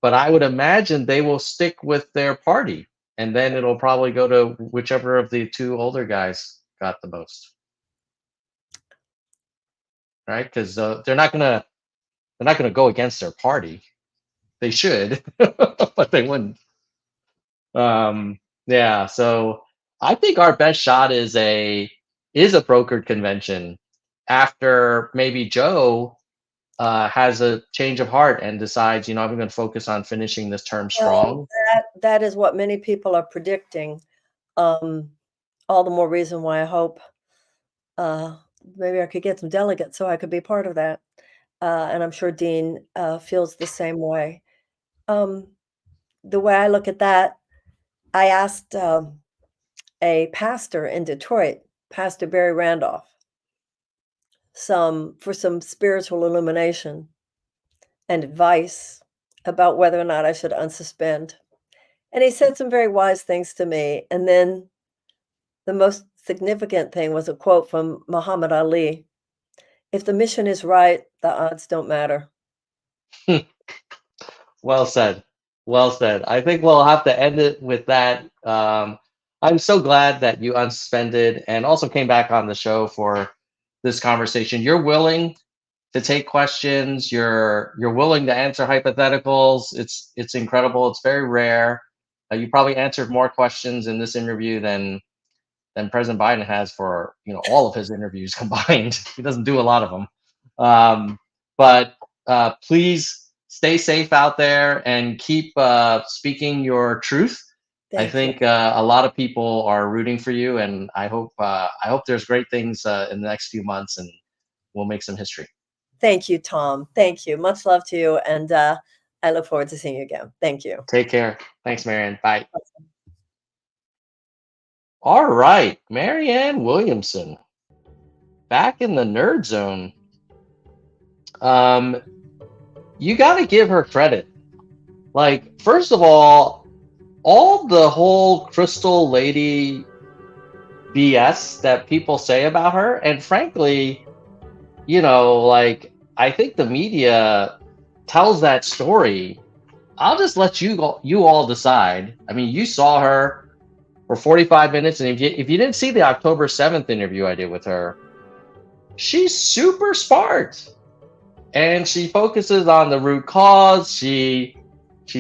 But I would imagine they will stick with their party, and then it'll probably go to whichever of the two older guys got the most, right? Because they're not gonna go against their party. They should, but they wouldn't. Yeah, so I think our best shot is a brokered convention after maybe Joe has a change of heart and decides, I'm going to focus on finishing this term Well, strong. that is what many people are predicting. Um, all the more reason why I hope, uh, maybe I could get some delegates so I could be part of that. And I'm sure Dean, feels the same way. Um, the way I look at that, I asked, a pastor in Detroit, Pastor Barry Randolph, some spiritual illumination and advice about whether or not I should unsuspend. And he said some very wise things to me. And then the most significant thing was a quote from Muhammad Ali. If the mission is right, the odds don't matter. Well said. Well said. I think we'll have to end it with that. I'm so glad that you unsuspended and also came back on the show for this conversation. You're willing to take questions. You're willing to answer hypotheticals. It's incredible. It's very rare. You probably answered more questions in this interview than President Biden has for all of his interviews combined. He doesn't do a lot of them. But please stay safe out there and keep speaking your truth. I Thank you. think a lot of people are rooting for you, and I hope there's great things in the next few months, and we'll make some history. Thank you, Tom. Thank you. Much love to you. And I look forward to seeing you again. Thank you. Take care. Thanks, Marianne. Bye. All right, Marianne Williamson, back in the nerd zone. Um, you got to give her credit. Like, first of all the whole Crystal Lady BS that people say about her, and frankly, like, I think the media tells that story. I'll just let you all decide. I mean, you saw her for 45 minutes, and if you didn't see the October 7th interview I did with her, she's super smart, and she focuses on the root cause. She's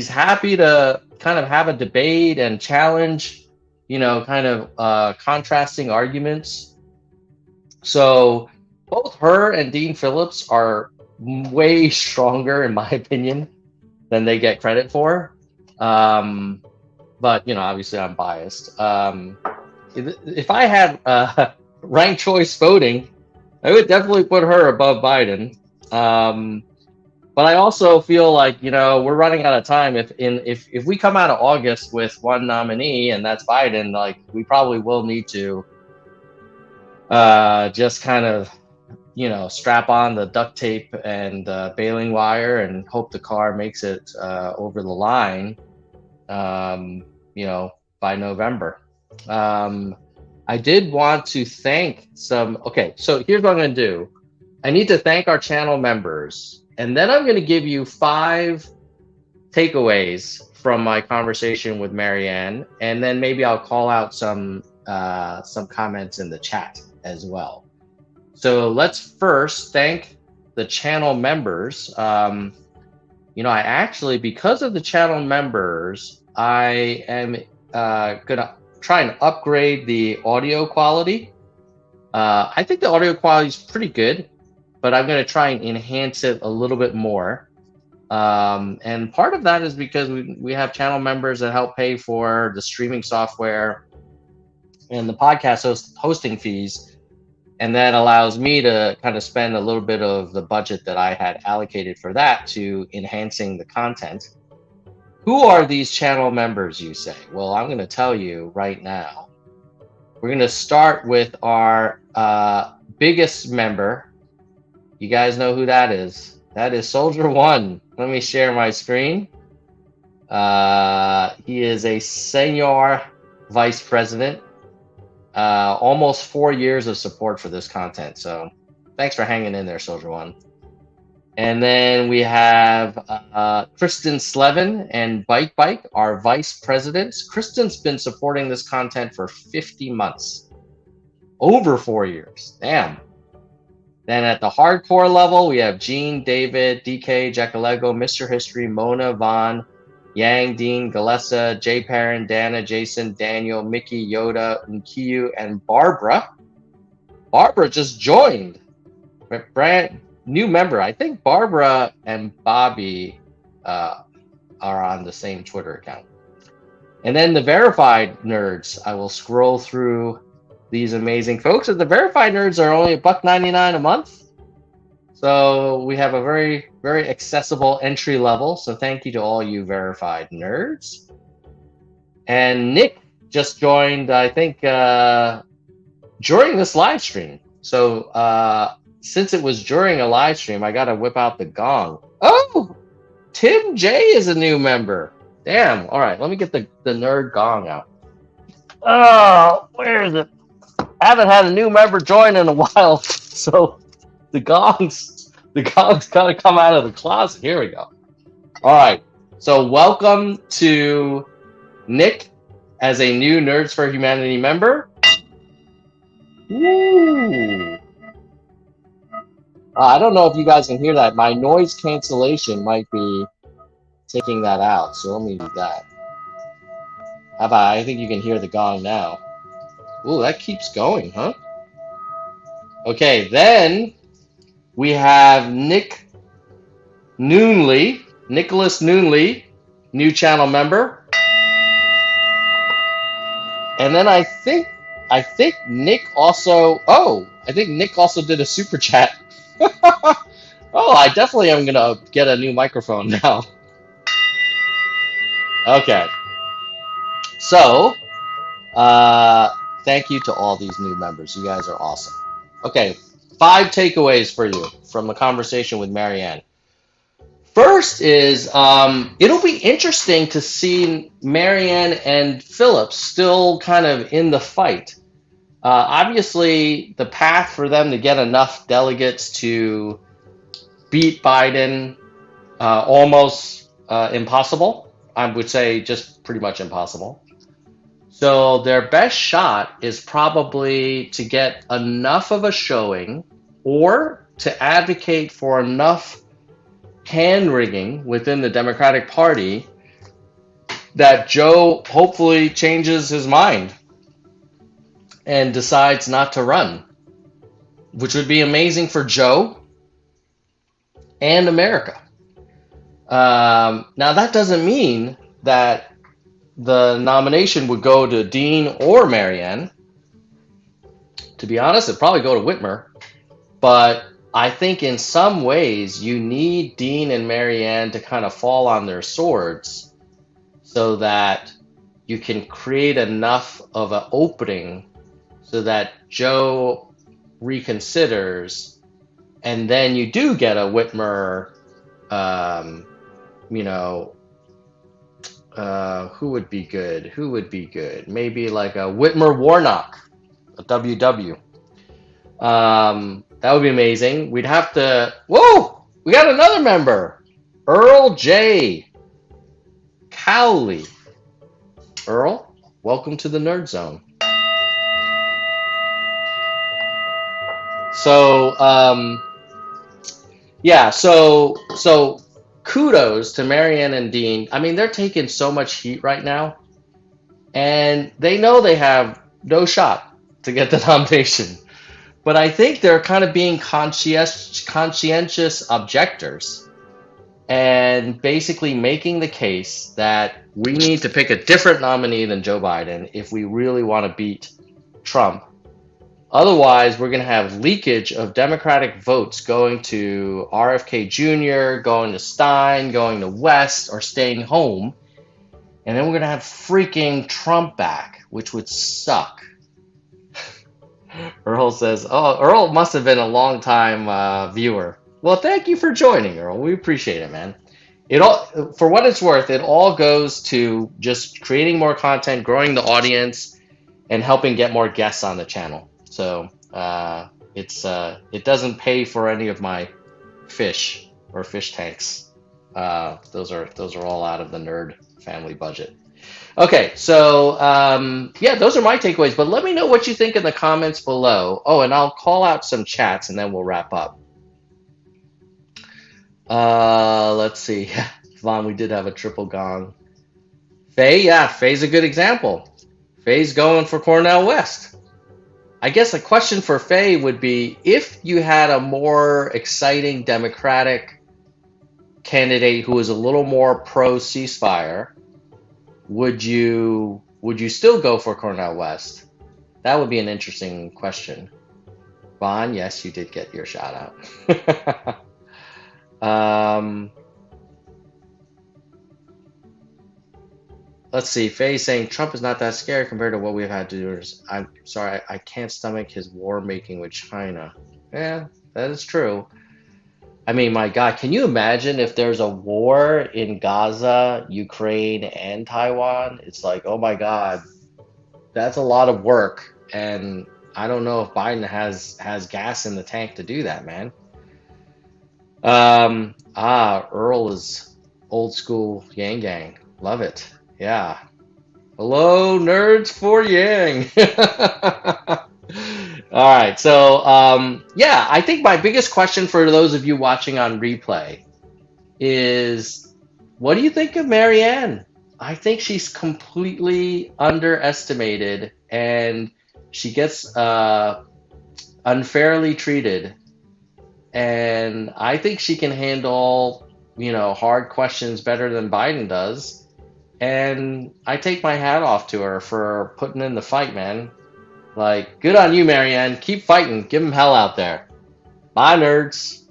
happy to kind of have a debate and challenge, kind of contrasting arguments. So both her and Dean Phillips are way stronger, in my opinion, than they get credit for. But obviously I'm biased. If I had ranked choice voting, I would definitely put her above Biden. But I also feel like we're running out of time. If we come out of August with one nominee and that's Biden, like we probably will need to just kind of strap on the duct tape and baling wire and hope the car makes it over the line. Um, by November. I did want to thank some. Okay, so here's what I'm going to do. I need to thank our channel members, and then I'm going to give you 5 takeaways from my conversation with Marianne, and then maybe I'll call out some comments in the chat as well. So let's first thank the channel members. I actually, because of the channel members, I am gonna try and upgrade the audio quality. I think the audio quality is pretty good, but I'm going to try and enhance it a little bit more. And part of that is because we have channel members that help pay for the streaming software and the podcast hosting fees. And that allows me to kind of spend a little bit of the budget that I had allocated for that to enhancing the content. Who are these channel members, you say? Well, I'm going to tell you right now. We're going to start with our biggest member. You guys know who that is. That is Soldier One. Let me share my screen. He is a senior vice president. Almost 4 years of support for this content. So thanks for hanging in there, Soldier One. And then we have Kristen Slevin and Bike, our vice presidents. Kristen's been supporting this content for 50 months, over 4 years. Damn. Then at the hardcore level, we have Gene, David, DK, Jackalego, Mr. History, Mona, Vaughn, Yang, Dean, Galessa, Jay Perrin, Dana, Jason, Daniel, Mickey, Yoda, Nkiyu, and Barbara. Barbara just joined. Brand new member. I think Barbara and Bobby are on the same Twitter account. And then the verified nerds. I will scroll through these amazing folks. And the verified nerds are only $1.99 a month. So we have a very, very accessible entry level. So thank you to all you verified nerds. And Nick just joined, I think, during this live stream. So since it was during a live stream, I got to whip out the gong. Oh, Tim J is a new member. Damn. All right, let me get the nerd gong out. Oh, where is it? I haven't had a new member join in a while, so the gongs gotta come out of the closet. Here we go. All right, so welcome to Nick as a new Nerds for Humanity member. Woo! I don't know if you guys can hear that. My noise cancellation might be taking that out, so let me do that. How about, I think you can hear the gong now. Ooh, that keeps going, huh? Okay, then we have Nicholas Noonley, new channel member. And then I think Nick also, I think Nick also did a super chat. Oh, I definitely am gonna get a new microphone now. Okay. So, thank you to all these new members. You guys are awesome. Okay, 5 takeaways for you from the conversation with Marianne. First is, it'll be interesting to see Marianne and Philip still kind of in the fight. Obviously, the path for them to get enough delegates to beat Biden, almost impossible. I would say just pretty much impossible. So their best shot is probably to get enough of a showing or to advocate for enough hand-wringing within the Democratic Party that Joe hopefully changes his mind and decides not to run, which would be amazing for Joe and America. Now, that doesn't mean that the nomination would go to Dean or Marianne. To be honest, it'd probably go to Whitmer. But I think in some ways you need Dean and Marianne to kind of fall on their swords so that you can create enough of an opening so that Joe reconsiders, and then you do get a Whitmer, who would be good? Maybe like a Whitmer Warnock, a WW. That would be amazing. We'd have to. Whoa! We got another member, Earl J. Cowley. Earl, welcome to the Nerd Zone. So, yeah. So kudos to Marianne and Dean. I mean, they're taking so much heat right now, and they know they have no shot to get the nomination. But I think they're kind of being conscientious objectors and basically making the case that we need to pick a different nominee than Joe Biden if we really want to beat Trump. Otherwise, we're going to have leakage of Democratic votes going to RFK Jr., going to Stein, going to West, or staying home. And then we're going to have freaking Trump back, which would suck. Earl says, "Oh, Earl must have been a long time viewer." Well, thank you for joining, Earl. We appreciate it, man. It all, for what it's worth, it all goes to just creating more content, growing the audience, and helping get more guests on the channel. So it doesn't pay for any of my fish or fish tanks. Those are all out of the nerd family budget. Okay, so yeah, those are my takeaways. But let me know what you think in the comments below. Oh, and I'll call out some chats and then we'll wrap up. Let's see. Vaughn, we did have a triple gong. Faye, yeah, Faye's a good example. Faye's going for Cornell West. I guess a question for Faye would be if you had a more exciting Democratic candidate who was a little more pro ceasefire, would you still go for Cornell West? That would be an interesting question. Vaughn, yes, you did get your shout out. Let's see. Faye saying Trump is not that scary compared to what we've had to do. I'm sorry, I can't stomach his war making with China. Yeah, that is true. I mean, my God, can you imagine if there's a war in Gaza, Ukraine, and Taiwan? It's like, oh my God, that's a lot of work, and I don't know if Biden has gas in the tank to do that, man. Earl is old school Yang Gang. Love it. Yeah. Hello, nerds for Yang. All right. So, yeah, I think my biggest question for those of you watching on replay is what do you think of Marianne? I think she's completely underestimated and she gets unfairly treated. And I think she can handle, hard questions better than Biden does. And I take my hat off to her for putting in the fight, man. Like, good on you, Marianne. Keep fighting. Give them hell out there. Bye, nerds.